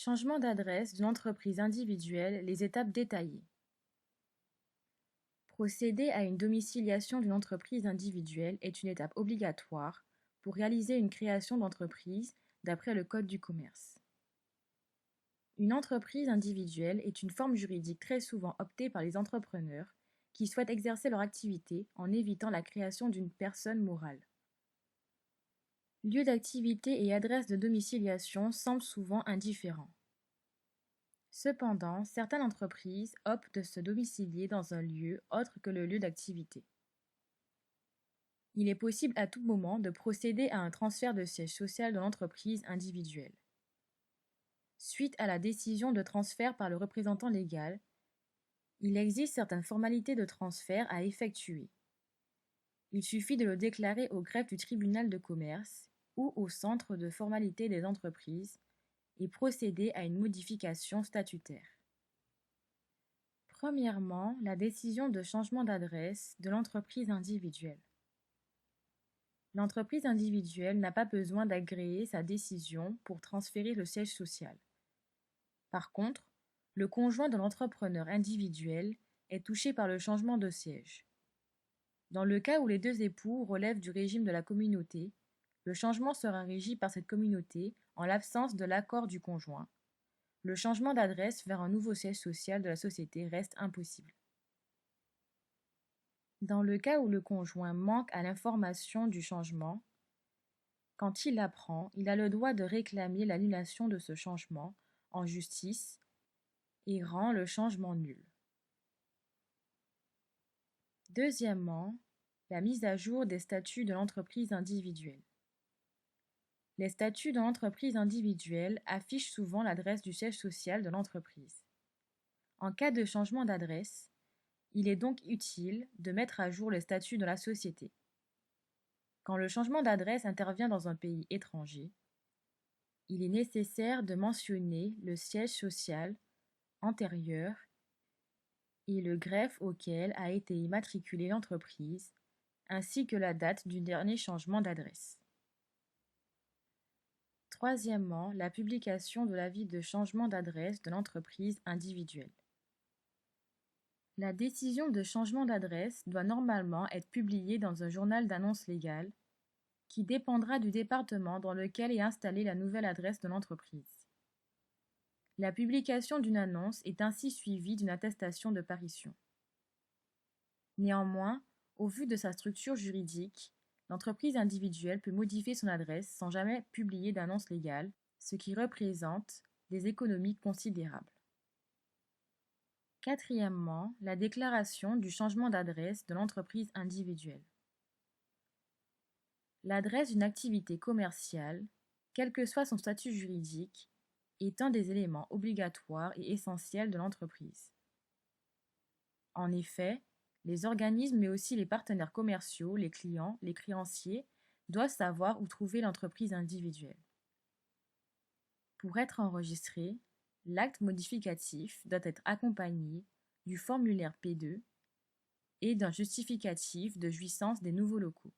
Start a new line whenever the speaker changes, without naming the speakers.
Changement d'adresse d'une entreprise individuelle, les étapes détaillées. Procéder à une domiciliation d'une entreprise individuelle est une étape obligatoire pour réaliser une création d'entreprise d'après le Code du commerce. Une entreprise individuelle est une forme juridique très souvent optée par les entrepreneurs qui souhaitent exercer leur activité en évitant la création d'une personne morale. Lieu d'activité et adresse de domiciliation semblent souvent indifférents. Cependant, certaines entreprises optent de se domicilier dans un lieu autre que le lieu d'activité. Il est possible à tout moment de procéder à un transfert de siège social de l'entreprise individuelle. Suite à la décision de transfert par le représentant légal, il existe certaines formalités de transfert à effectuer. Il suffit de le déclarer au greffe du tribunal de commerce ou au centre de formalité des entreprises et procéder à une modification statutaire. Premièrement, la décision de changement d'adresse de l'entreprise individuelle. L'entreprise individuelle n'a pas besoin d'agréer sa décision pour transférer le siège social. Par contre, le conjoint de l'entrepreneur individuel est touché par le changement de siège. Dans le cas où les deux époux relèvent du régime de la communauté, le changement sera régi par cette communauté en l'absence de l'accord du conjoint. Le changement d'adresse vers un nouveau siège social de la société reste impossible. Dans le cas où le conjoint manque à l'information du changement, quand il l'apprend, il a le droit de réclamer l'annulation de ce changement en justice et rend le changement nul. Deuxièmement, la mise à jour des statuts de l'entreprise individuelle. Les statuts de l'entreprise individuelle affichent souvent l'adresse du siège social de l'entreprise. En cas de changement d'adresse, il est donc utile de mettre à jour les statuts de la société. Quand le changement d'adresse intervient dans un pays étranger, il est nécessaire de mentionner le siège social antérieur et le greffe auquel a été immatriculée l'entreprise, ainsi que la date du dernier changement d'adresse. Troisièmement, la publication de l'avis de changement d'adresse de l'entreprise individuelle. La décision de changement d'adresse doit normalement être publiée dans un journal d'annonces légales qui dépendra du département dans lequel est installée la nouvelle adresse de l'entreprise. La publication d'une annonce est ainsi suivie d'une attestation de parution. Néanmoins, au vu de sa structure juridique, l'entreprise individuelle peut modifier son adresse sans jamais publier d'annonce légale, ce qui représente des économies considérables. Quatrièmement, la déclaration du changement d'adresse de l'entreprise individuelle. L'adresse d'une activité commerciale, quel que soit son statut juridique, est un des éléments obligatoires et essentiels de l'entreprise. En effet, les organismes mais aussi les partenaires commerciaux, les clients, les créanciers doivent savoir où trouver l'entreprise individuelle. Pour être enregistré, l'acte modificatif doit être accompagné du formulaire P2 et d'un justificatif de jouissance des nouveaux locaux.